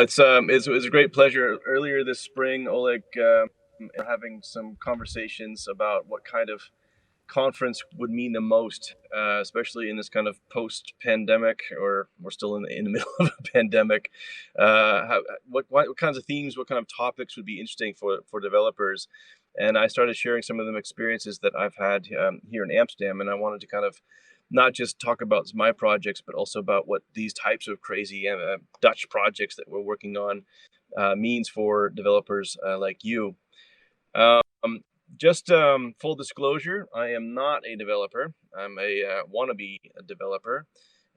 it's a great pleasure. Earlier this spring, Oleg, we're having some conversations about what kind of conference would mean the most, especially in this kind of post-pandemic, or we're still in the middle of a pandemic. What kinds of themes, what kind of topics would be interesting for developers? And I started sharing some of them experiences that I've had here in Amsterdam, and I wanted to kind of not just talk about my projects, but also about what these types of crazy Dutch projects that we're working on means for developers like you. Um, just full disclosure, I am not a developer. I'm a wannabe developer.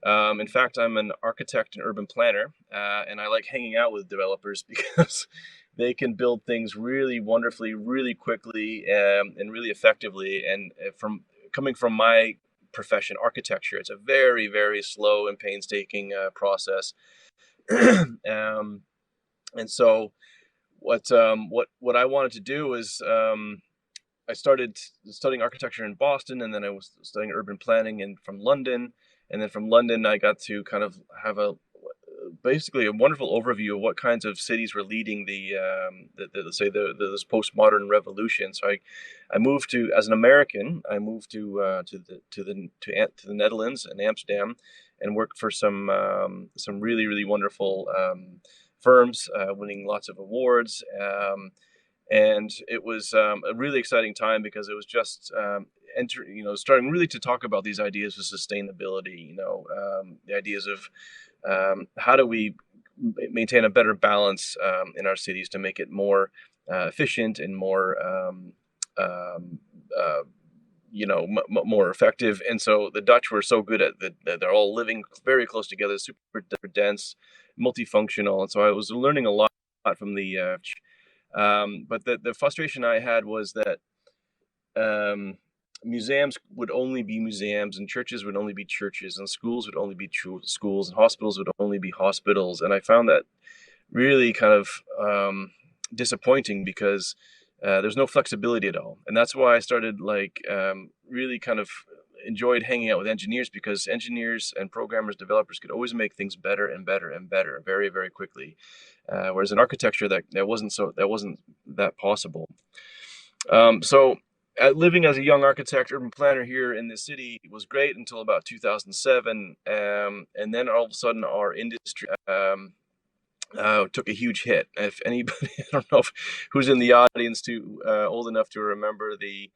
In fact, I'm an architect and urban planner, and I like hanging out with developers because they can build things really wonderfully, really quickly, and really effectively. And from coming from my profession, architecture, it's a very, very slow and painstaking process. um, and so, what I wanted to do is I started studying architecture in Boston, and then I was studying urban planning from London, and then from London I got to kind of have basically a wonderful overview of what kinds of cities were leading let's say this postmodern revolution. So I moved to, as an American, I moved to the Netherlands and Amsterdam, and worked for some really, really wonderful firms, winning lots of awards. And it was a really exciting time because it was just starting really to talk about these ideas of sustainability. The ideas of how do we maintain a better balance in our cities to make it more efficient and more more effective. And so the Dutch were so good at that; they're all living very close together, super dense, multifunctional. And so I was learning a lot from but the frustration I had was that museums would only be museums, and churches would only be churches, and schools would only be schools, and hospitals would only be hospitals. And I found that really kind of disappointing because there's no flexibility at all. And that's why I started really kind of enjoyed hanging out with engineers, because engineers and programmers, developers could always make things better and better and better very, very quickly. Whereas in architecture, that wasn't that possible. So living as a young architect, urban planner here in the city was great until about 2007. And then all of a sudden our industry took a huge hit. If anybody, I don't know who's in the audience old enough to remember the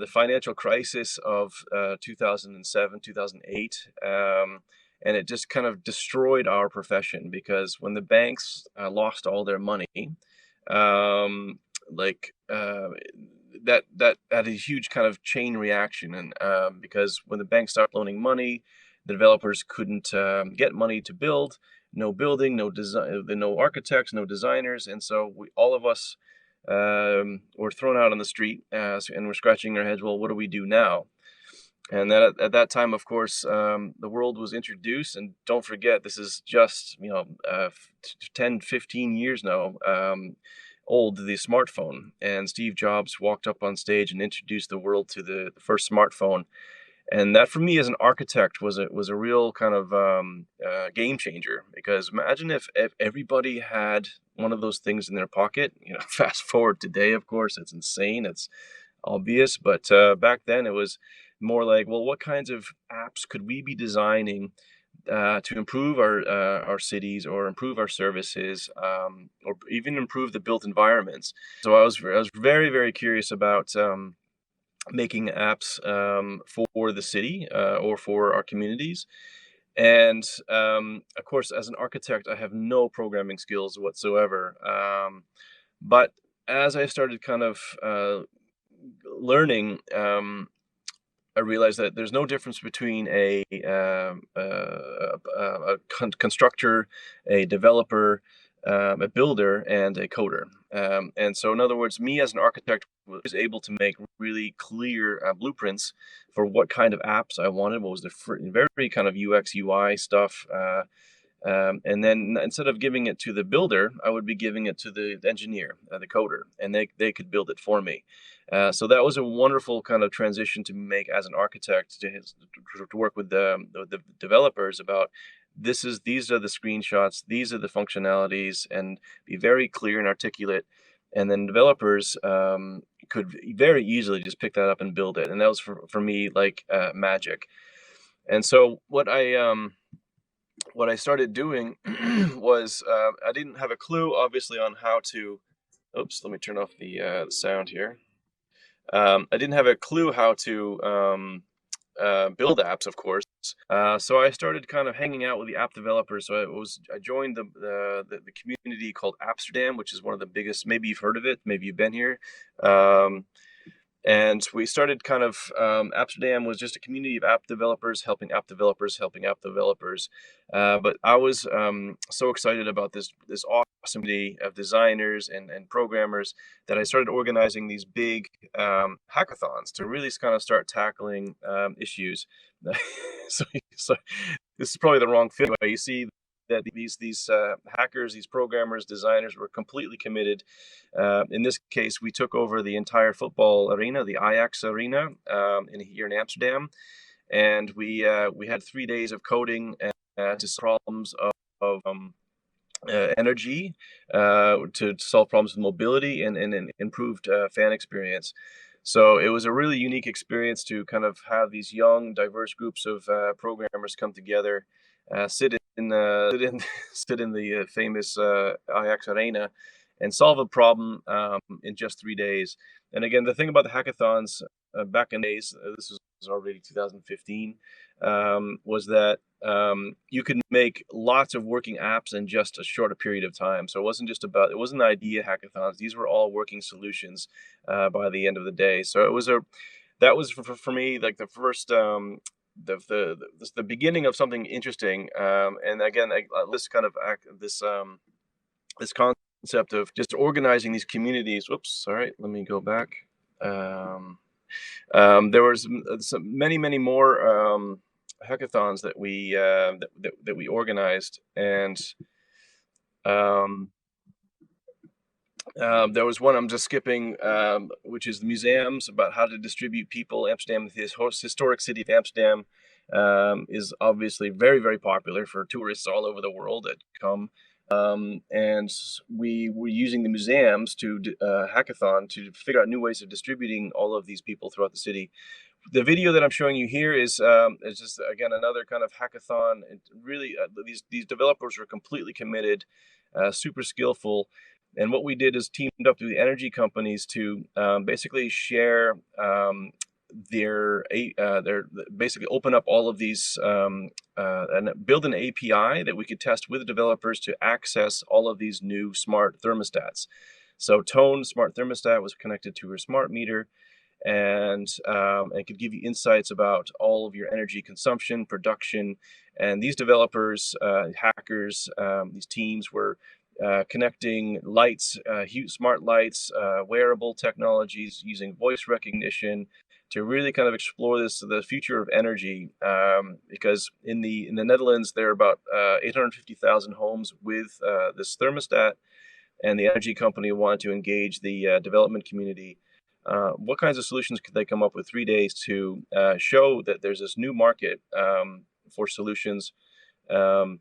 financial crisis of 2007, 2008. And it just kind of destroyed our profession, because when the banks lost all their money, that had a huge kind of chain reaction. And because when the banks started loaning money, the developers couldn't get money to build. No building, no design, no architects, no designers. And so all of us were thrown out on the street, and we're scratching our heads. Well, what do we do now? And that at that time, of course, the world was introduced. And don't forget, this is just 10, 15 years now old, the smartphone. And Steve Jobs walked up on stage and introduced the world to the first smartphone. And that, for me as an architect, was a real kind of game changer. Because imagine if everybody had one of those things in their pocket. Fast forward today, of course, it's insane. It's obvious. But back then it was more like, well, what kinds of apps could we be designing to improve our cities, or improve our services, or even improve the built environments? So I was very, very curious about making apps for the city, or for our communities. And of course, as an architect, I have no programming skills whatsoever. But as I started kind of learning, I realized that there's no difference between a constructor, a developer, a builder, and a coder. And so, in other words, me as an architect was able to make really clear blueprints for what kind of apps I wanted, what was the very kind of UX, UI stuff. And then instead of giving it to the builder, I would be giving it to the engineer, the coder, and they could build it for me. So that was a wonderful kind of transition to make as an architect, to work with the developers about these are the screenshots, these are the functionalities, and be very clear and articulate. And then developers could very easily just pick that up and build it. And that was for me like magic. And so what I started doing was I didn't have a clue, obviously, on how to. Oops, let me turn off the sound here. I didn't have a clue how to build apps, of course. So I started kind of hanging out with the app developers. So I joined the community called Amsterdam, which is one of the biggest. Maybe you've heard of it. Maybe you've been here. And we started kind of Amsterdam was just a community of app developers helping app developers helping app developers. But I was so excited about this awesome community of designers and programmers that I started organizing these big hackathons to really kind of start tackling issues. so, so this is probably the wrong fit. You see that these hackers, these programmers, designers were completely committed. In this case, we took over the entire football arena, the Ajax arena, here in Amsterdam, and we had 3 days of coding to solve problems of energy, to solve problems with mobility and improved fan experience. So it was a really unique experience to kind of have these young, diverse groups of programmers come together, sit in sit in the famous Ajax Arena, and solve a problem in just 3 days. And again, the thing about the hackathons back in days, this was already 2015, was that you could make lots of working apps in just a shorter period of time. So it wasn't idea hackathons. These were all working solutions by the end of the day. So that was for me like the first the beginning of something interesting. And again, this kind of this concept of just organizing these communities. Whoops, sorry, let me go back. There was many more hackathons that we organized, and there was one I'm just skipping, which is the museums, about how to distribute people. Amsterdam, this historic city of Amsterdam, is obviously very popular for tourists all over the world that come. And we were using the museums to hackathon to figure out new ways of distributing all of these people throughout the city. The video that I'm showing you here is just again another kind of hackathon. It really, these developers were completely committed, super skillful. And what we did is teamed up with the energy companies to basically share their basically open up all of these and build an API that we could test with developers to access all of these new smart thermostats. So Tone smart thermostat was connected to her smart meter, and it could give you insights about all of your energy consumption, production. And these developers, hackers, these teams were connecting lights, smart lights, wearable technologies using voice recognition to really kind of explore the future of energy. Because in the Netherlands, there are about 850,000 homes with this thermostat, and the energy company wanted to engage the development community. What kinds of solutions could they come up with 3 days to show that there's this new market for solutions for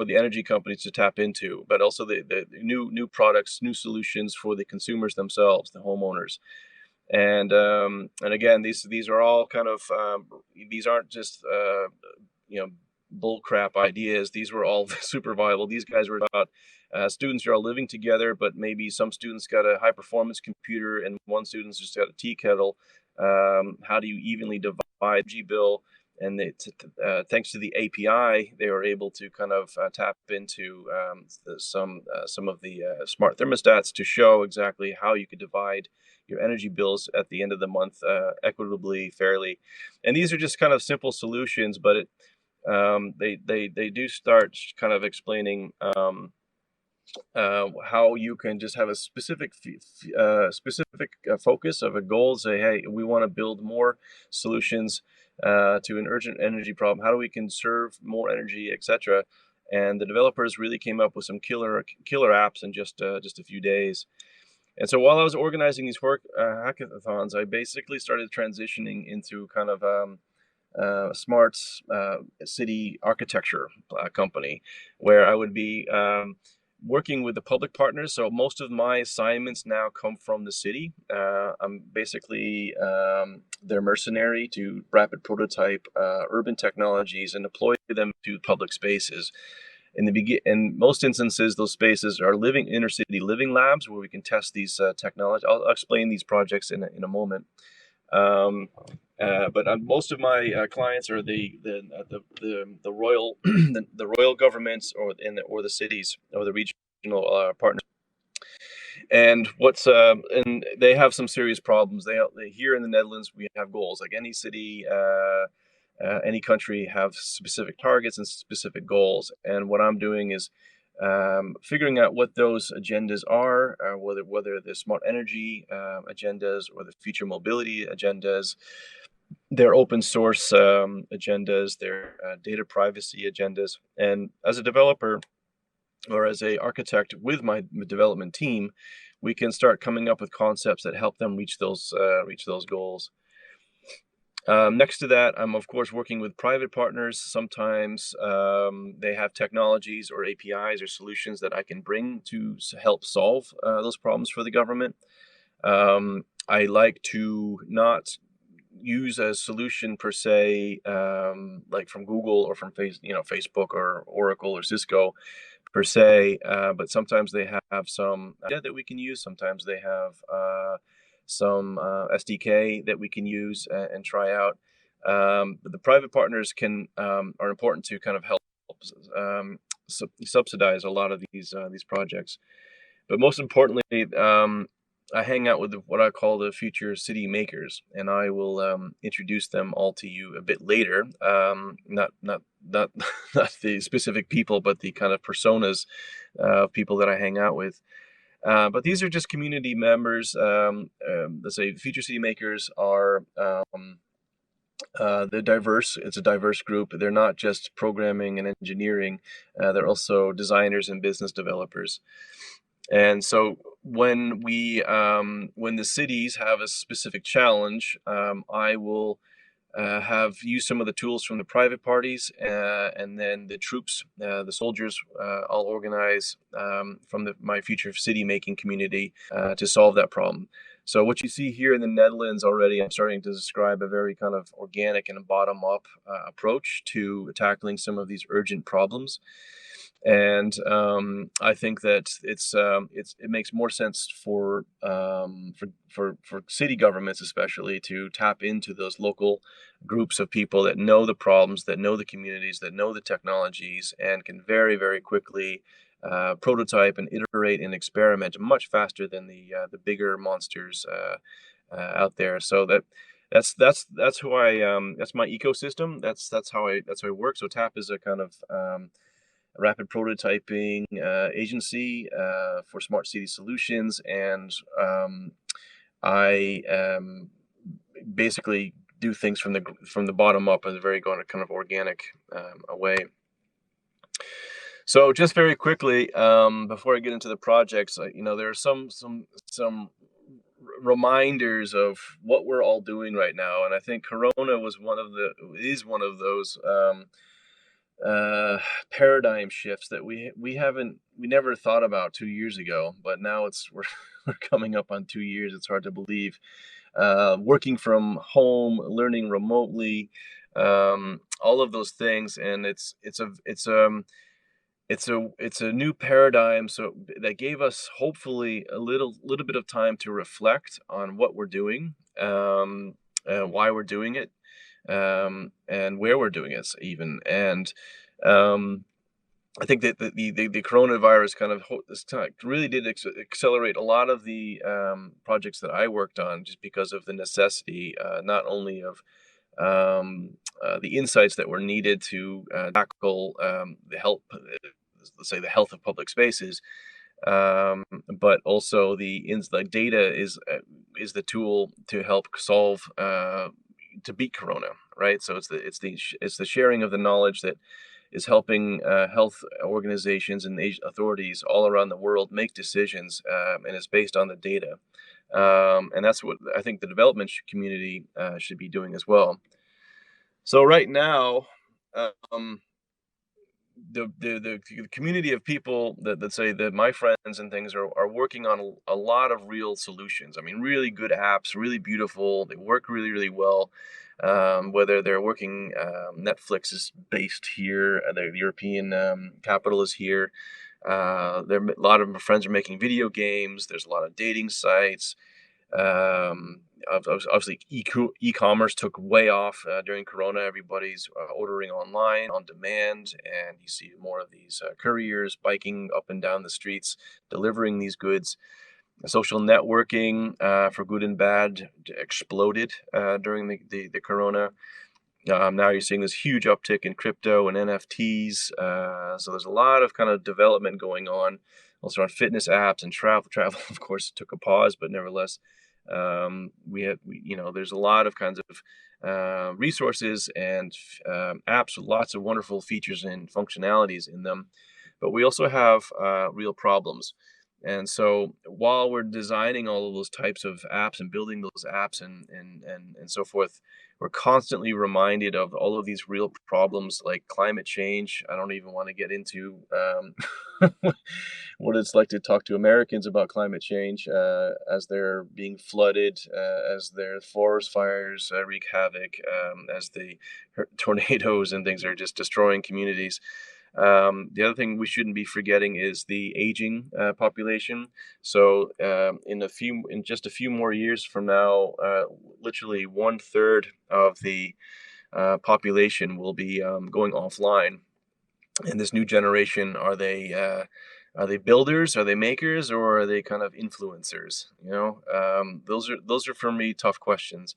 the energy companies to tap into, but also the new products, new solutions for the consumers themselves, the homeowners. And again, these are all kind of these aren't just bull crap ideas. These were all super viable. These guys were about students are all living together, but maybe some students got a high performance computer and one student's just got a tea kettle. How do you evenly divide energy bill? And thanks to the API, they were able to kind of tap into some of the smart thermostats to show exactly how you could divide your energy bills at the end of the month equitably, fairly. And these are just kind of simple solutions, but they do start kind of explaining how you can just have a specific focus of a goal. Say, hey, we want to build more solutions to an urgent energy problem. How do we conserve more energy, etc. And the developers really came up with some killer apps in just a few days. And so while I was organizing these hackathons, I basically started transitioning into kind of smart city architecture company, where I would be working with the public partners. So most of my assignments now come from the city. I'm basically their mercenary to rapid prototype urban technologies and deploy them to public spaces. In most instances, those spaces are inner city living labs where we can test these technologies. I'll explain these projects in a moment. But most of my clients are the royal the royal governments or the cities or the regional partners. And and they have some serious problems. Here in the Netherlands, we have goals like any city. Any country have specific targets and specific goals, and what I'm doing is figuring out what those agendas are, whether they're smart energy agendas or the future mobility agendas, their open source agendas, their data privacy agendas. And as a developer or as a architect with my development team, we can start coming up with concepts that help them reach those goals. Next to that, I'm of course working with private partners. Sometimes they have technologies or APIs or solutions that I can bring to help solve those problems for the government. I like to not use a solution per se, like from Google or from Facebook or Oracle or Cisco per se, but sometimes they have some data that we can use. Sometimes they have some SDK that we can use and try out. But the private partners are important to kind of help subsidize a lot of these projects. But most importantly, I hang out with what I call the future city makers, and I will introduce them all to you a bit later. Not not the specific people, but the kind of personas of people that I hang out with. But these are just community members. Let's say future city makers are they're diverse. It's a diverse group. They're not just programming and engineering. They're also designers and business developers. And so when when the cities have a specific challenge, I will have used some of the tools from the private parties, and then the troops, the soldiers, I'll organize from my future city making community to solve that problem. So what you see here in the Netherlands already, I'm starting to describe a very kind of organic and bottom-up approach to tackling some of these urgent problems. And I think that it makes more sense for city governments especially to tap into those local groups of people that know the problems, that know the communities, that know the technologies, and can very, very quickly prototype and iterate and experiment much faster than the bigger monsters out there. So that's who that's my ecosystem. That's how I work. So TAP is a kind of rapid prototyping agency for smart city solutions, and I basically do things from the bottom up in a very kind of organic way. So just very quickly, before I get into the projects, there are some reminders of what we're all doing right now, and I think Corona is one of those paradigm shifts that we never thought about 2 years ago, but now we're coming up on 2 years. It's hard to believe. Working from home, learning remotely, all of those things, and it's a new paradigm. So that gave us hopefully a little bit of time to reflect on what we're doing, why we're doing it, and where we're doing it even. And I think that the coronavirus kind of really did accelerate a lot of the projects that I worked on, just because of the necessity, not only of the insights that were needed to tackle let's say the health of public spaces, but also the data is the tool to help solve to beat Corona, right? So it's the sharing of the knowledge that is helping health organizations and authorities all around the world make decisions, and it's based on the data. And that's what I think the development community should be doing as well. So right now, um, the community of people that say that my friends and things are working on a lot of real solutions. I mean, really good apps, really beautiful. They work really, really well. Whether they're working, Netflix is based here, the European capital is here. A lot of my friends are making video games. There's a lot of dating sites. Obviously, e-commerce took way off during Corona. Everybody's ordering online, on demand, and you see more of these couriers biking up and down the streets, delivering these goods. Social networking, for good and bad, exploded during the Corona. Now you're seeing this huge uptick in crypto and NFTs. So there's a lot of kind of development going on, also on fitness apps and travel. Travel, of course, took a pause, but nevertheless, there's a lot of kinds of resources and apps with lots of wonderful features and functionalities in them. But we also have real problems. And so while we're designing all of those types of apps and building those apps and so forth, we're constantly reminded of all of these real problems like climate change. I don't even want to get into what it's like to talk to Americans about climate change as they're being flooded, as their forest fires wreak havoc, as the tornadoes and things are just destroying communities. The other thing we shouldn't be forgetting is the aging population. So in just a few more years from now, literally 1/3 of the population will be going offline. And this new generation, are they builders? Are they makers? Or are they kind of influencers? Those are for me tough questions.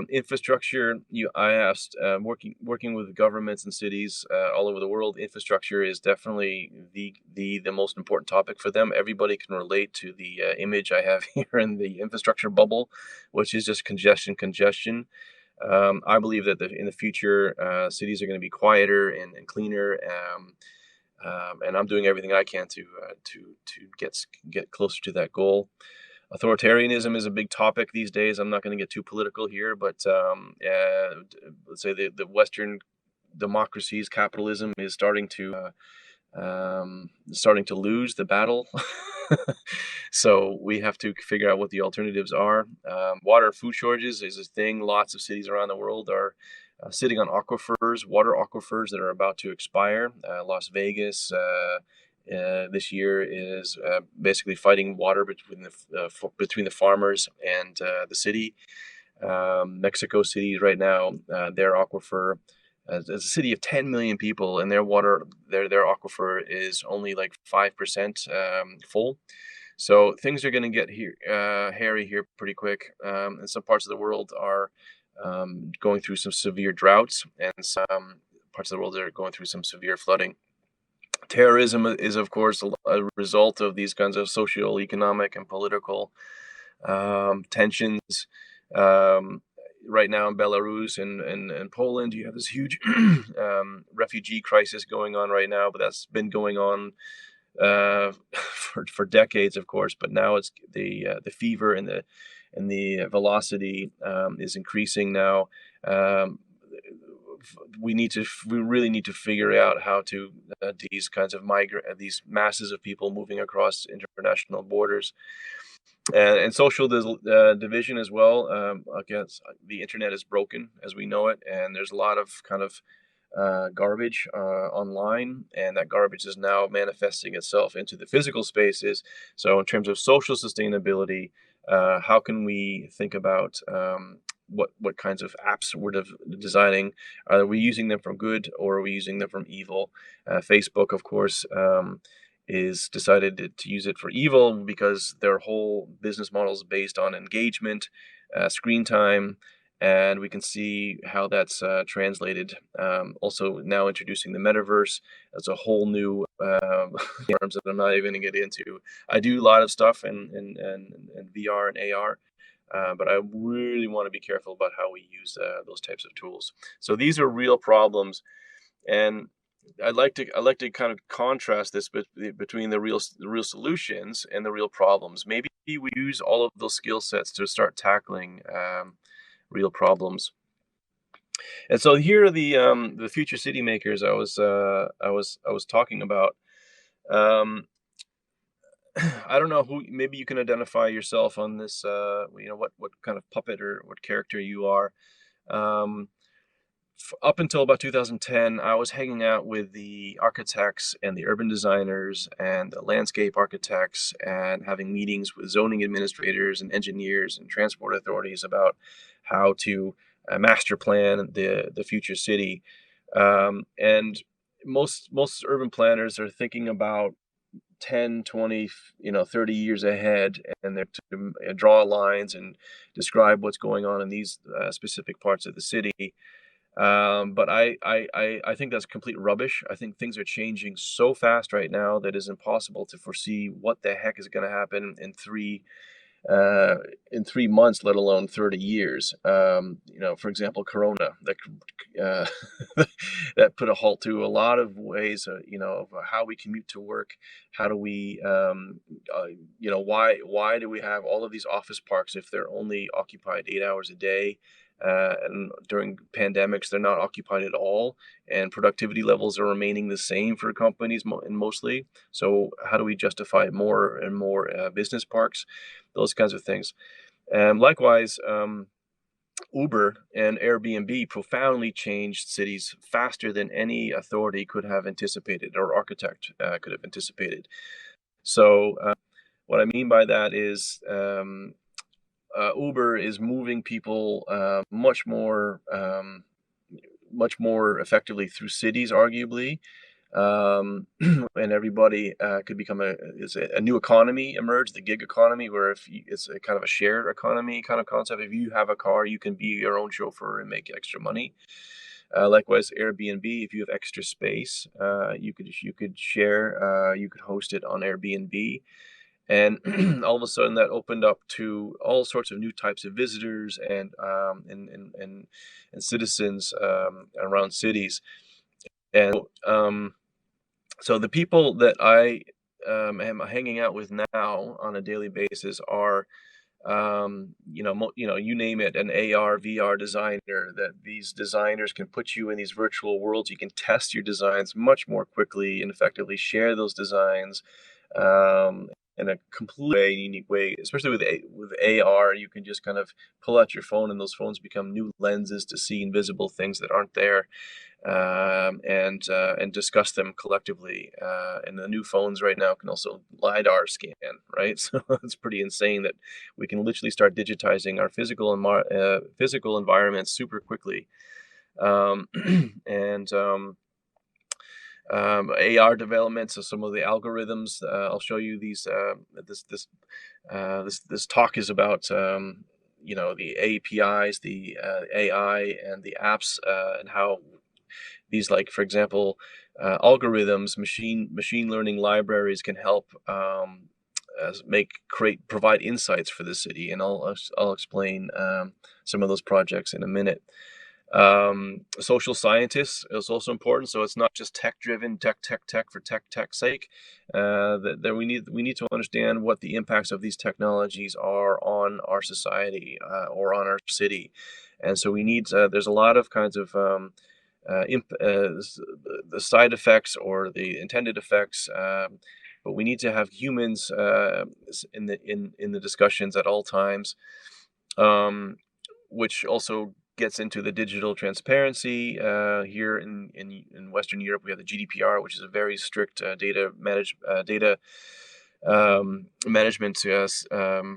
Infrastructure, I asked, working with governments and cities all over the world. Infrastructure is definitely the most important topic for them. Everybody can relate to the image I have here in the infrastructure bubble, which is just congestion. I believe that in the future, cities are going to be quieter and cleaner. And I'm doing everything I can to get closer to that goal. Authoritarianism is a big topic these days. I'm not going to get too political here, but let's say the Western democracies, capitalism is starting to lose the battle. So we have to figure out what the alternatives are. Water food shortages is a thing. Lots of cities around the world are sitting on water aquifers that are about to expire. Las Vegas this year is basically fighting water between the farmers and the city. Mexico City right now, their aquifer, as a city of 10 million people, and their aquifer is only like 5% full. So things are going to get hairy here pretty quick. And some parts of the world are going through some severe droughts, and some parts of the world are going through some severe flooding. Terrorism is, of course, a result of these kinds of social, economic, and political tensions. Right now in Belarus and Poland, you have this huge refugee crisis going on right now, but that's been going on for decades, of course. But now it's the fever and the velocity is increasing now. We really need to figure out how to these kinds of these masses of people moving across international borders, and social division as well. Against the internet is broken as we know it, and there's a lot of kind of garbage online, and that garbage is now manifesting itself into the physical spaces. So in terms of social sustainability, how can we think about what kinds of apps we're designing? Are we using them from good, or are we using them from evil? Facebook, of course, is decided to use it for evil because their whole business model is based on engagement, screen time, and we can see how that's translated. Also, now introducing the metaverse as a whole new terms that I'm not even going to get into. I do a lot of stuff in VR and AR, but I really want to be careful about how we use those types of tools. So these are real problems, and I like to kind of contrast this between the real solutions and the real problems. Maybe we use all of those skill sets to start tackling real problems. And so here are the future city makers I was talking about. Um, I don't know who. Maybe you can identify yourself on this. What kind of puppet or what character you are. Um, Up until about 2010, I was hanging out with the architects and the urban designers and the landscape architects and having meetings with zoning administrators and engineers and transport authorities about how to master plan the future city. And most urban planners are thinking about 10, 20, 30 years ahead, and they're to draw lines and describe what's going on in these specific parts of the city. But I think that's complete rubbish. I think things are changing so fast right now that it's impossible to foresee what the heck is going to happen uh, in 3 months, let alone 30 years. For example, Corona uh, that put a halt to a lot of ways, of how we commute to work. How do we, why do we have all of these office parks if they're only occupied 8 hours a day? And during pandemics, they're not occupied at all, and productivity levels are remaining the same for companies and mostly. So, how do we justify more and more business parks? Those kinds of things. And likewise, Uber and Airbnb profoundly changed cities faster than any authority could have anticipated or architect could have anticipated. So, what I mean by that is Uber is moving people much more effectively through cities, arguably, and everybody could become a new economy emerge, the gig economy, where it's a kind of a shared economy kind of concept. If you have a car, you can be your own chauffeur and make extra money. Likewise, Airbnb, if you have extra space, you could share, you could host it on Airbnb, and all of a sudden that opened up to all sorts of new types of visitors and citizens around cities. And so the people that I am hanging out with now on a daily basis are, you name it, an AR, VR designer. That these designers can put you in these virtual worlds. You can test your designs much more quickly and effectively share those designs in a completely unique way. Especially with AR, you can just kind of pull out your phone, and those phones become new lenses to see invisible things that aren't there, and discuss them collectively. And the new phones right now can also lidar scan, right? So it's pretty insane that we can literally start digitizing our physical environments super quickly. Um, and AR development. So some of the algorithms. I'll show you these. This talk is about the APIs, the AI, and the apps, and how these, like, for example, algorithms, machine learning libraries can help provide insights for the city, and I'll explain some of those projects in a minute. Social scientists is also important, so it's not just tech driven, tech for tech sake. That we need to understand what the impacts of these technologies are on our society, or on our city. And so we need there's a lot of kinds of the side effects or the intended effects, but we need to have humans in the discussions at all times, um, which also gets into the digital transparency. Here in Western Europe, we have the GDPR, which is a very strict data management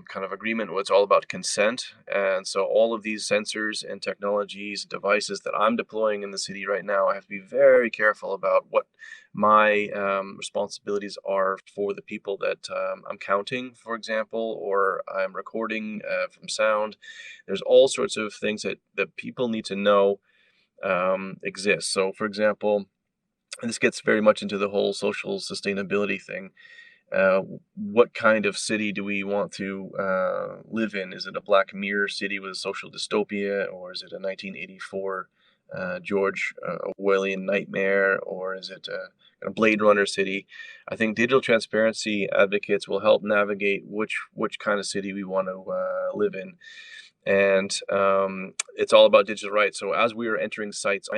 kind of agreement. It's all about consent. And so all of these sensors and technologies, devices that I'm deploying in the city right now, I have to be very careful about what my responsibilities are for the people that I'm counting, for example, or I'm recording from sound. There's all sorts of things that people need to know exist. So, for example, and this gets very much into the whole social sustainability thing. uh, what kind of city do we want to live in? Is it a Black Mirror city with social dystopia, or is it a 1984 George Orwellian nightmare, or is it a Blade Runner city? I think digital transparency advocates will help navigate which kind of city we want to live in. And it's all about digital rights. So as we are entering sites,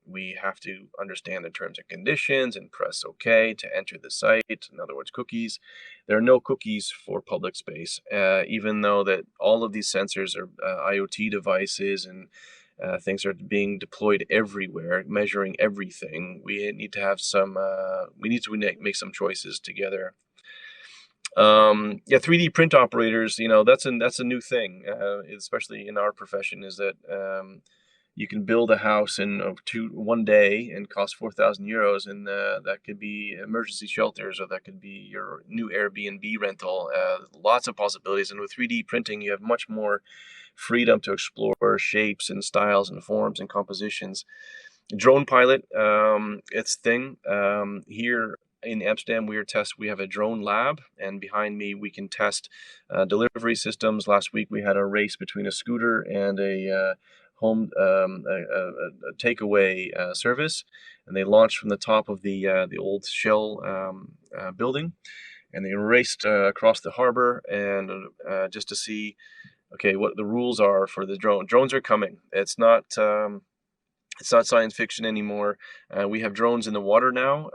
we have to understand the terms and conditions and press OK to enter the site. In other words, cookies. There are no cookies for public space, even though that all of these sensors are IoT devices and things are being deployed everywhere, measuring everything. We need to have some. We need to make some choices together. Yeah, 3D print operators. That's a new thing, especially in our profession. Is that you can build a house in 1 day and cost €4,000, and that could be emergency shelters, or that could be your new Airbnb rental. Lots of possibilities, and with 3D printing, you have much more freedom to explore shapes and styles and forms and compositions. Drone pilot, its thing. Here in Amsterdam, we have a drone lab, and behind me we can test delivery systems. Last week we had a race between a scooter and a home a takeaway service, and they launched from the top of the old Shell building, and they raced across the harbor, and just to see, okay, what the rules are for the drone. Drones are coming. It's not science fiction anymore. We have drones in the water now,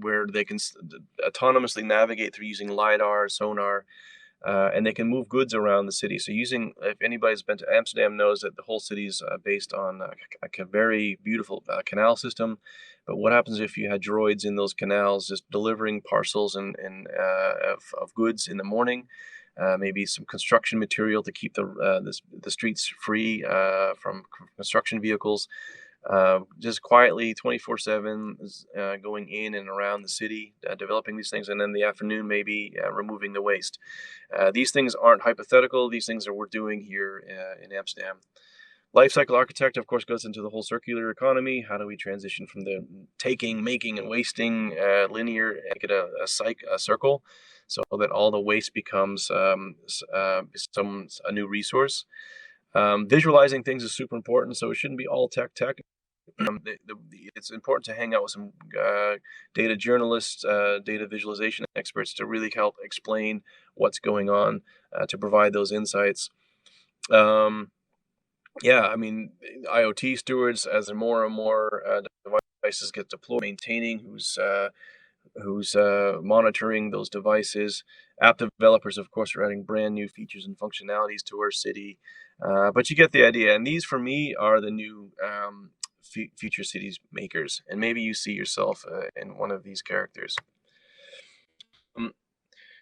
where they can autonomously navigate through using LiDAR, sonar, and they can move goods around the city. So if anybody's been to Amsterdam knows that the whole city is based on a very beautiful canal system. But what happens if you had droids in those canals just delivering parcels of goods in the morning? Maybe some construction material to keep the streets free from construction vehicles. Just quietly 24/7 going in and around the city, developing these things, and then in the afternoon maybe removing the waste. These things aren't hypothetical. These things are we're doing here in Amsterdam. Life cycle architect, of course, goes into the whole circular economy. How do we transition from the taking, making, and wasting linear, and make it a circle, so that all the waste becomes a new resource. Visualizing things is super important, so it shouldn't be all tech. It's important to hang out with some data journalists, data visualization experts to really help explain what's going on, to provide those insights. Yeah, I mean, IoT stewards, as more and more devices get deployed, maintaining who's monitoring those devices. App developers, of course, are adding brand new features and functionalities to our city. But you get the idea. And these, for me, are the new future cities makers. And maybe you see yourself in one of these characters.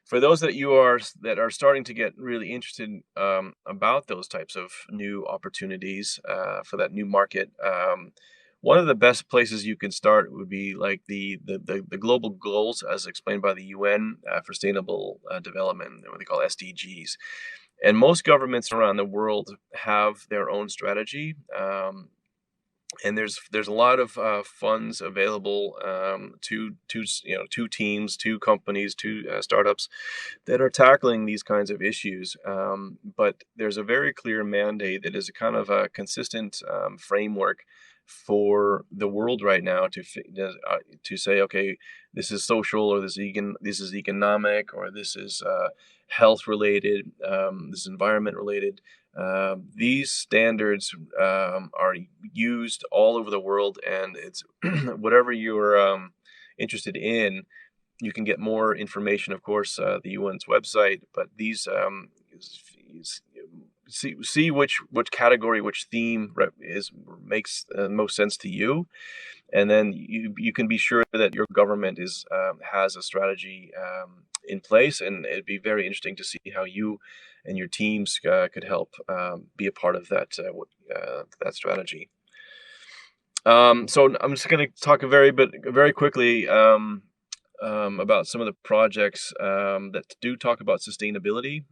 For those that are starting to get really interested about those types of new opportunities for that new market, one of the best places you can start would be like the global goals as explained by the UN for sustainable development, what they call SDGs. And most governments around the world have their own strategy. And there's a lot of funds available to teams, to companies, to startups that are tackling these kinds of issues. But there's a very clear mandate that is a kind of a consistent framework for the world right now to say, okay, this is social, or this is economic, or this is health related, this is environment related. These standards are used all over the world, and it's whatever you're interested in. You can get more information, of course, the UN's website. But these see which category, which theme makes most sense to you, and then you can be sure that your government has a strategy in place, and it'd be very interesting to see how you and your teams could help be a part of that strategy. So I'm just going to talk very quickly about some of the projects that do talk about sustainability.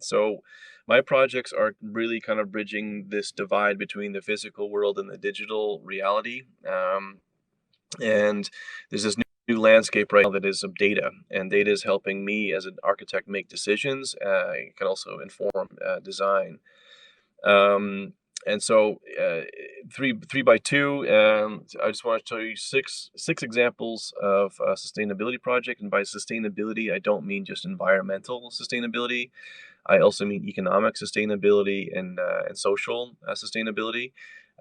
So my projects are really kind of bridging this divide between the physical world and the digital reality. And there's this new landscape right now that is of data, and data is helping me as an architect make decisions. It can also inform design. And so 3x2, I just want to show you six examples of sustainability project. And by sustainability, I don't mean just environmental sustainability. I also mean economic sustainability and social sustainability.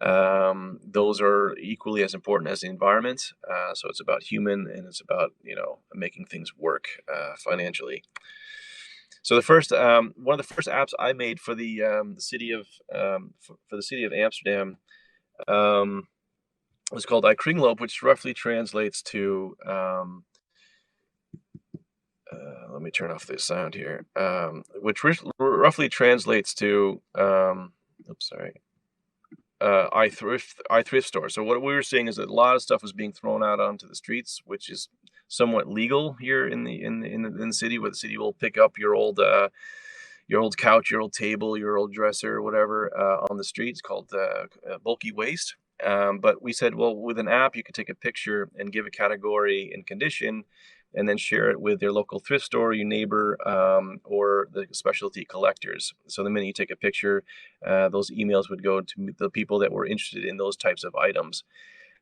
Those are equally as important as the environment. So it's about human, and it's about making things work financially. So the first one of the first apps I made for the city of for the city of Amsterdam um, was called iKringloop, which roughly translates to let me turn off the sound here, which roughly translates to oops, sorry, iThrift store. So what we were seeing is that a lot of stuff was being thrown out onto the streets, which is somewhat legal here in the city, where the city will pick up your old couch, your old table, your old dresser, whatever, on the street. It's called bulky waste. But we said, well, with an app, you could take a picture and give a category and condition, and then share it with your local thrift store, your neighbor, or the specialty collectors. So the minute you take a picture, those emails would go to the people that were interested in those types of items.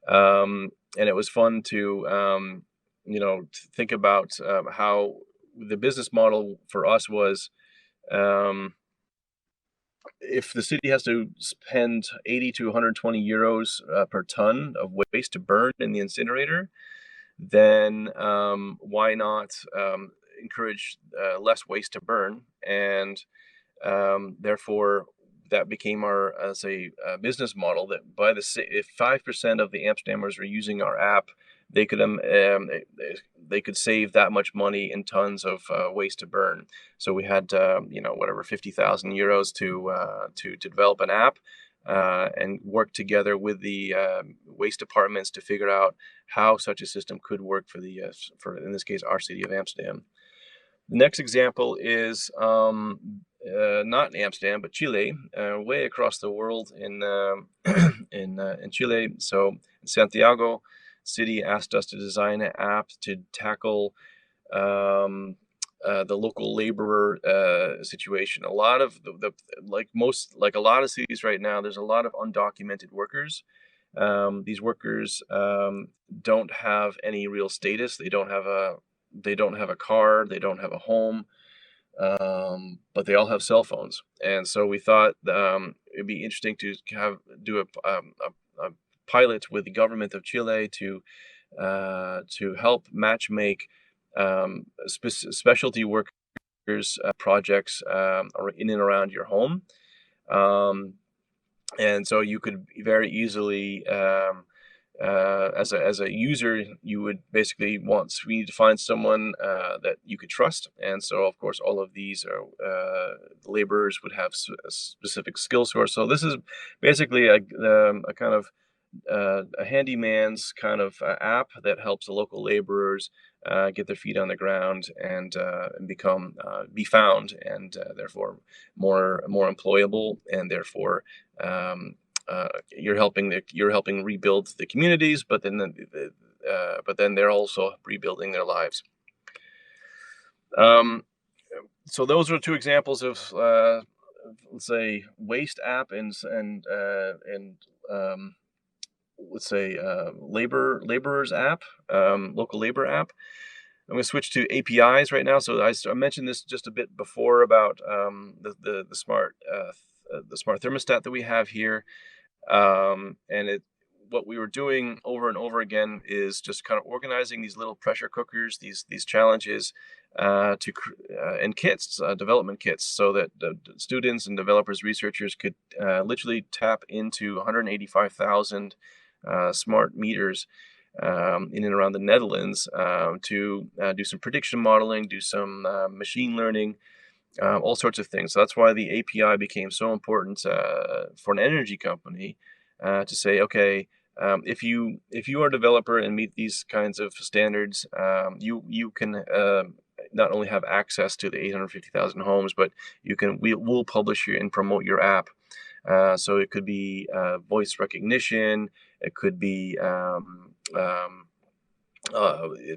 And it was fun to think about how the business model for us was, if the city has to spend 80 to 120 euros per ton of waste to burn in the incinerator, then why not encourage less waste to burn? And therefore, that became our as a business model, that if 5% of the Amsterdammers were using our app, they could they could save that much money in tons of waste to burn. So we had whatever 50,000 euros to develop an app and work together with the waste departments to figure out how such a system could work for for, in this case, our city of Amsterdam. The next example is not in Amsterdam, but Chile, way across the world in in Chile. So Santiago city asked us to design an app to tackle the local laborer situation. A lot of like a lot of cities right now, there's a lot of undocumented workers. These workers don't have any real status. They don't have a car. They don't have a home. But they all have cell phones, and so we thought it'd be interesting to do a pilot with the government of Chile to help matchmake specialty workers projects in and around your home. And so you could very easily, as a user, you would basically we need to find someone that you could trust. And so, of course, all of these laborers would have a specific skill source. So this is basically a kind of a handyman's kind of app that helps the local laborers get their feet on the ground and be found, and therefore more employable, and therefore you're helping rebuild the communities, but then they're also rebuilding their lives. So those are two examples of let's say waste app and let's say laborers app, local labor app. I'm going to switch to APIs right now. So I mentioned this just a bit before about the smart thermostat that we have here, and what we were doing over and over again is just kind of organizing these little pressure cookers, these challenges, and kits, development kits, so that the students and developers, researchers could literally tap into 185,000 smart meters in and around the Netherlands to do some prediction modeling, do some machine learning, all sorts of things. So that's why the API became so important for an energy company to say, okay, if you are a developer and meet these kinds of standards, you can not only have access to the 850,000 homes, but we'll publish you and promote your app. So it could be voice recognition. It could be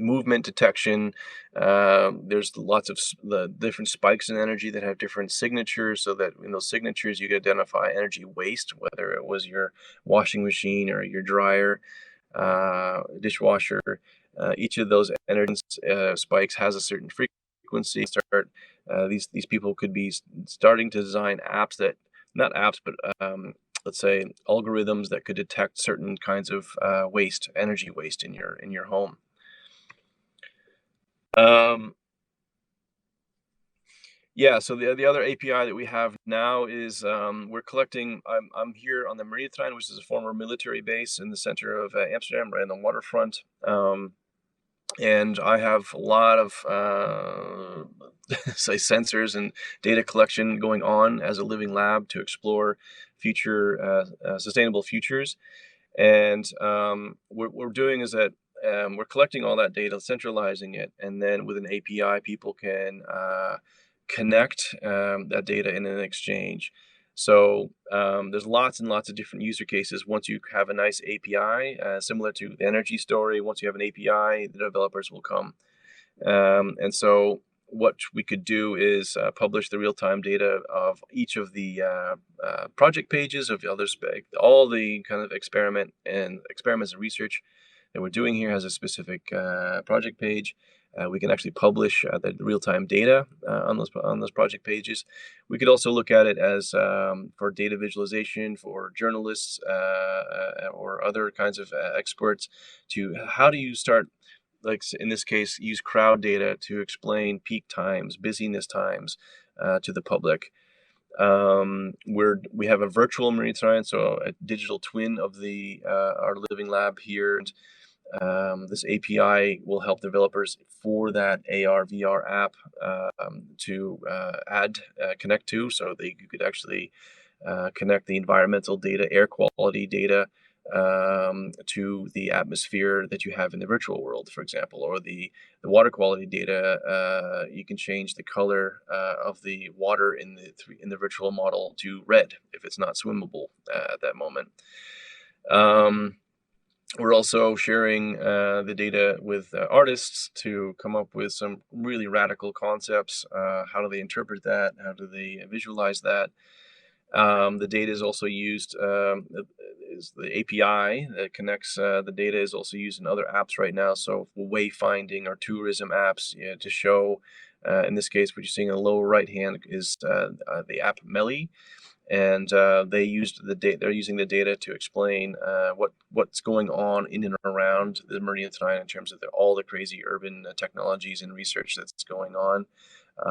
movement detection. There's lots of the different spikes in energy that have different signatures, so that in those signatures you can identify energy waste, whether it was your washing machine or your dryer, dishwasher. Each of those energy spikes has a certain frequency, frequency. Start these people could be starting to design apps that, not apps, but let's say algorithms that could detect certain kinds of waste, energy waste in your home. Yeah, so the other API that we have now is we're collecting. I'm here on the Marietrein, which is a former military base in the center of Amsterdam, right on the waterfront. And I have a lot of say sensors and data collection going on as a living lab to explore future sustainable futures. And what we're doing is that we're collecting all that data, centralizing it, and then with an API, people can connect that data in an exchange. So there's lots and lots of different user cases. Once you have a nice API, similar to the energy story, once you have an API, the developers will come. And so what we could do is publish the real-time data of each of the project pages of the other all the kind of experiments and research that we're doing here has a specific project page. We can actually publish the real-time data on those project pages. We could also look at it as for data visualization for journalists or other kinds of experts. To how do you start, like in this case, use crowd data to explain peak times, busyness times to the public. We have a virtual Marietrein, so a digital twin of our living lab here. This API will help developers for that AR VR app to connect to, so you could actually connect the environmental data, air quality data, to the atmosphere that you have in the virtual world, for example, or the water quality data. You can change the color of the water in the virtual model to red if it's not swimmable at that moment. We're also sharing the data with artists to come up with some really radical concepts. How do they interpret that? How do they visualize that? The data is also used, is the API that connects the data is also used in other apps right now. So wayfinding or tourism apps to show, in this case, what you're seeing in the lower right hand is the app Melly. And they're using the data to explain what's going on in and around the Marietrein in terms of all the crazy urban technologies and research that's going on.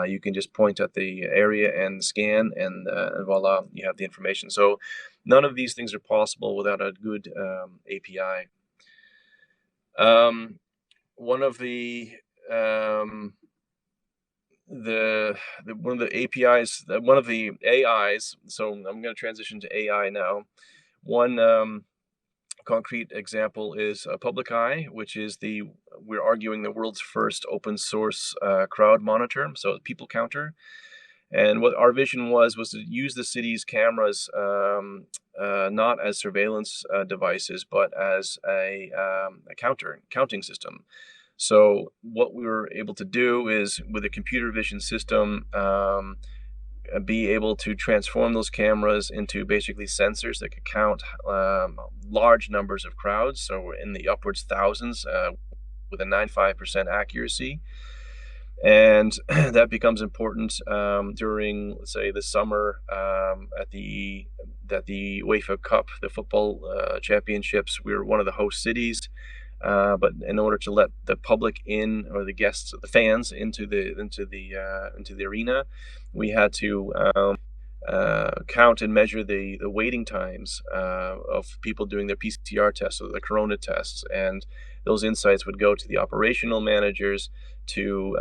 You can just point at the area and scan, and voila, you have the information. So none of these things are possible without a good API. One of the one of the APIs, one of the AIs. So I'm going to transition to AI now. One concrete example is Public Eye, which is we're arguing the world's first open source crowd monitor, so people counter. And what our vision was to use the city's cameras not as surveillance devices, but as a counting system. So what we were able to do is, with a computer vision system, be able to transform those cameras into basically sensors that could count large numbers of crowds. So we're in the upwards thousands with a 95% accuracy. And that becomes important during, let's say, the summer at the UEFA Cup, the football championships. We're one of the host cities. But in order to let the public in, or the guests, the fans, into the arena, we had to count and measure the waiting times of people doing their PCR tests or the corona tests, and those insights would go to the operational managers to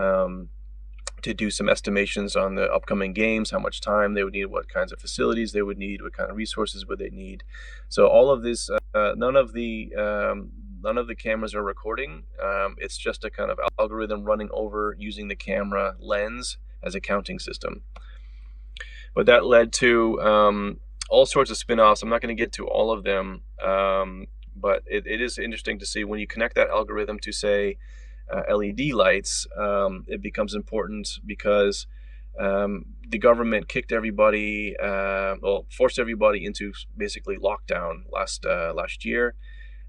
do some estimations on the upcoming games, how much time they would need, what kinds of facilities they would need, what kind of resources would they need. So all of this, none of the cameras are recording. It's just a kind of algorithm running over using the camera lens as a counting system. But that led to all sorts of spin-offs. I'm not going to get to all of them, but it is interesting to see when you connect that algorithm to, say, LED lights. It becomes important because the government forced everybody into basically lockdown last year.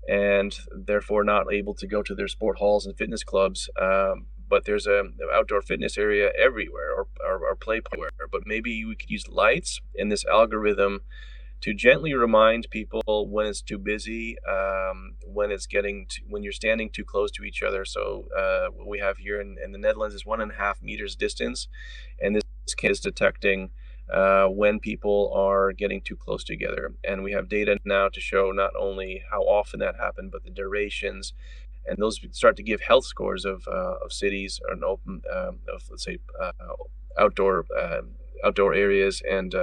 and therefore not able to go to their sport halls and fitness clubs. But there's an outdoor fitness area everywhere, or play everywhere. But maybe we could use lights in this algorithm to gently remind people when it's too busy, when you're standing too close to each other. So what we have here in the Netherlands is 1.5 meters distance, and this kit is detecting when people are getting too close together. And we have data now to show not only how often that happened, but the durations. And those start to give health scores of cities, or open, of, let's say, outdoor outdoor areas and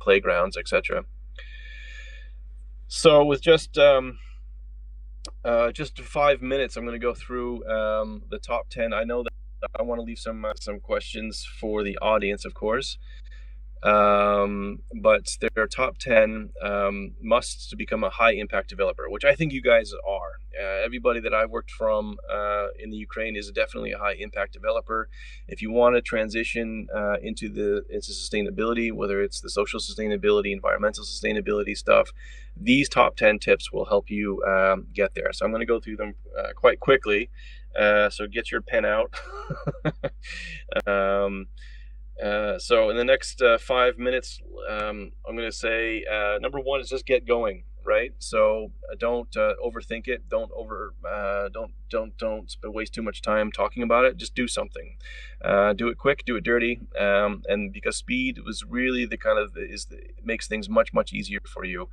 playgrounds, etc. So with just 5 minutes, I'm going to go through the top 10. I know that I want to leave some questions for the audience, of course. But their top 10 musts to become a high impact developer, which I think you guys are. Everybody that I've worked from in the Ukraine is definitely a high impact developer. If you want to transition into sustainability, whether it's the social sustainability, environmental sustainability stuff, these top 10 tips will help you get there. So I'm going to go through them quite quickly. So get your pen out. So in the next 5 minutes, I'm going to say number one is just get going, right? So don't overthink it. Don't waste too much time talking about it. Just do something. Do it quick. Do it dirty. And because speed was really it makes things much easier for you,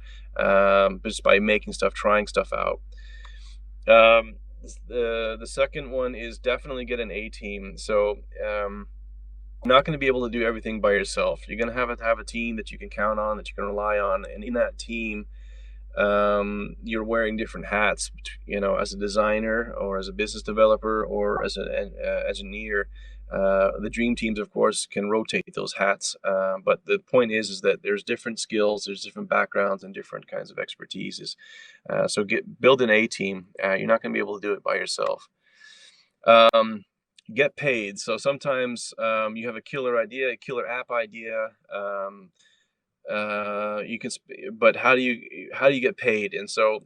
just by trying stuff out. The second one is definitely get an A team. So not going to be able to do everything by yourself. You're going to have a team that you can count on, that you can rely on, and in that team, you're wearing different hats. As a designer, or as a business developer, or as an engineer. The dream teams, of course, can rotate those hats. But the point is that there's different skills, there's different backgrounds, and different kinds of expertises. So build an A team. You're not going to be able to do it by yourself. Get paid. So sometimes you have a killer idea, a killer app idea. But how do you get paid? And so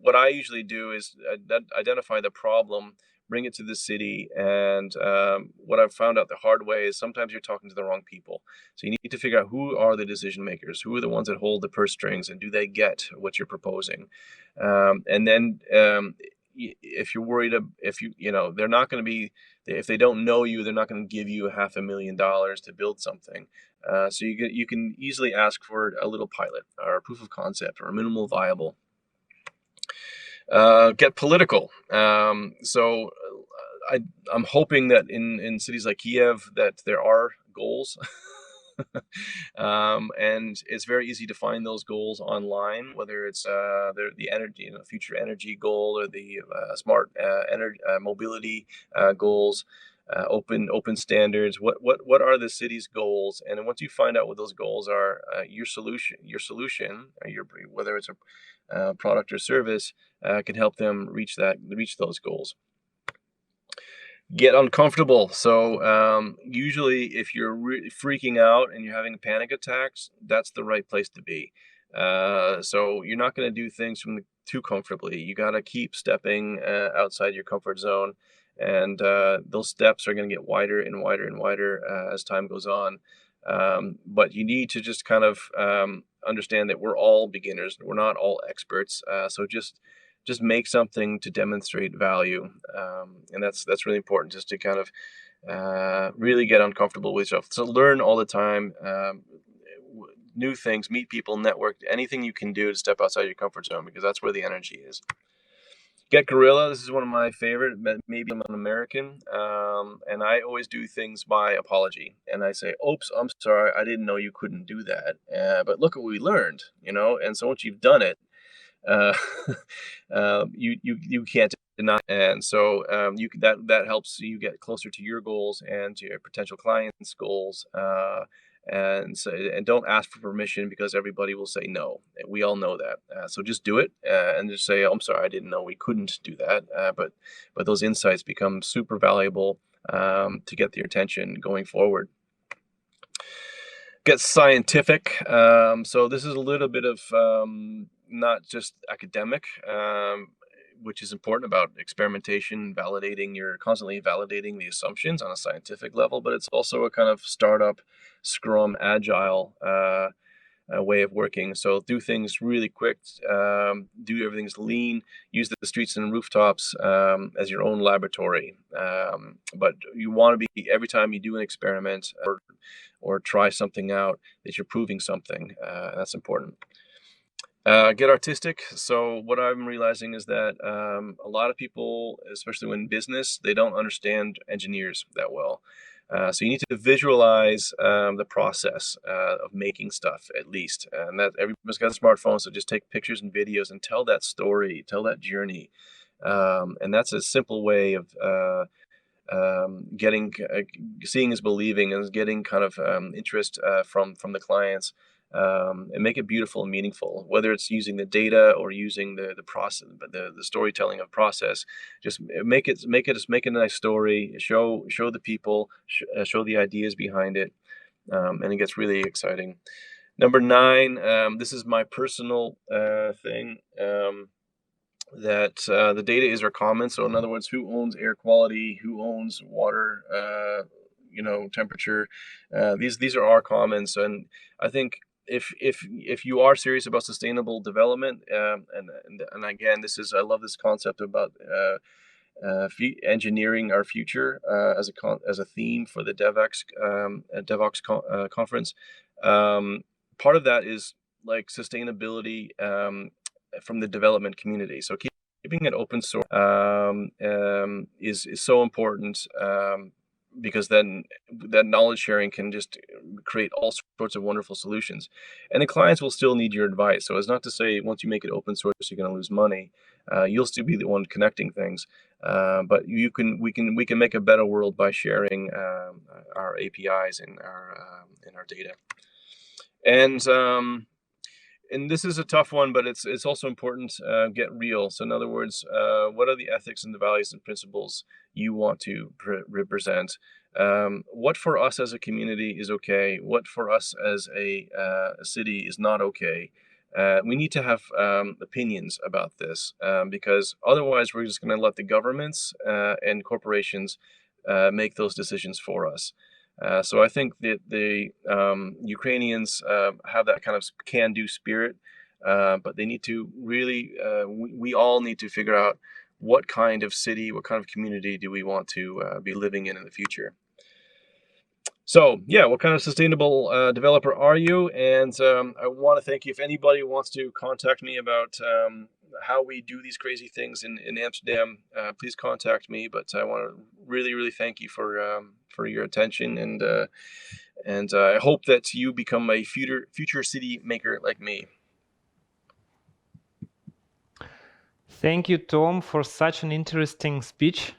what I usually do is identify the problem, bring it to the city, and what I've found out the hard way is sometimes you're talking to the wrong people. So you need to figure out who are the decision makers, who are the ones that hold the purse strings, and do they get what you're proposing? And then if you're worried, they're not going to be, if they don't know you, they're not going to give you $500,000 to build something. So you can easily ask for a little pilot, or a proof of concept, or a minimal viable. Get political. So I'm hoping that in cities like Kiev that there are goals. And it's very easy to find those goals online, whether it's the energy, future energy goal, or the smart energy mobility goals, open standards. What are the city's goals? And then once you find out what those goals are, your solution, whether it's a product or service, can help them reach those goals. Get uncomfortable. So usually if you're really freaking out and you're having panic attacks, that's the right place to be. So you're not going to do things too comfortably. You got to keep stepping outside your comfort zone, and those steps are going to get wider and wider and wider as time goes on. But you need to just kind of understand that we're all beginners. We're not all experts. So just make something to demonstrate value, and that's really important, just to kind of really get uncomfortable with yourself. So learn all the time, new things, meet people, network, anything you can do to step outside your comfort zone, because that's where the energy is. Get guerrilla. This is one of my favorite. Maybe I'm an American, and I always do things by apology, and I say, "Oops, I'm sorry, I didn't know you couldn't do that, but look what we learned," And so once you've done it, you can't deny, and so that helps you get closer to your goals and to your potential clients' goals. And don't ask for permission, because everybody will say no. We all know that. So just do it, and just say, "I'm sorry, I didn't know we couldn't do that." But those insights become super valuable to get their attention going forward. Get scientific. So this is a little bit of not just academic, which is important about experimentation, constantly validating the assumptions on a scientific level, but it's also a kind of startup, Scrum, agile way of working. So do things really quick, do everything's lean, use the streets and rooftops as your own laboratory. But you want to be, every time you do an experiment or try something out, that you're proving something. That's important. Get artistic. So what I'm realizing is that a lot of people, especially when in business, they don't understand engineers that well. So you need to visualize the process of making stuff, at least. And that everybody's got a smartphone, so just take pictures and videos and tell that story, tell that journey. And that's a simple way of getting seeing is believing, and getting kind of interest from the clients, and make it beautiful and meaningful. Whether it's using the data or using the process, the storytelling of process, just make it a nice story. Show the people, show the ideas behind it, and it gets really exciting. Number 9, this is my personal thing. That the data is our common. So in other words, who owns air quality, who owns water, temperature. These are our commons, and I think if you are serious about sustainable development, and again, I love this concept about engineering our future as a theme for the Devoxx conference. Part of that is like sustainability from the development community. So keeping it open source is so important, because then that knowledge sharing can just create all sorts of wonderful solutions. And the clients will still need your advice. So it's not to say once you make it open source, you're going to lose money. You'll still be the one connecting things, but we can make a better world by sharing our APIs and our data. And this is a tough one, but it's also important. Get real. So in other words, what are the ethics and the values and principles you want to represent? What for us as a community is okay? What for us as a city is not okay? We need to have opinions about this, because otherwise we're just going to let the governments and corporations make those decisions for us. So I think that the Ukrainians have that kind of can-do spirit, but they need to really, we all need to figure out what kind of city, what kind of community do we want to be living in the future. So yeah, what kind of sustainable developer are you? And I want to thank you. If anybody wants to contact me about how we do these crazy things in Amsterdam, please contact me. But I want to really thank you for your attention, and I hope that you become a future city maker like me. Thank you, Tom, for such an interesting speech.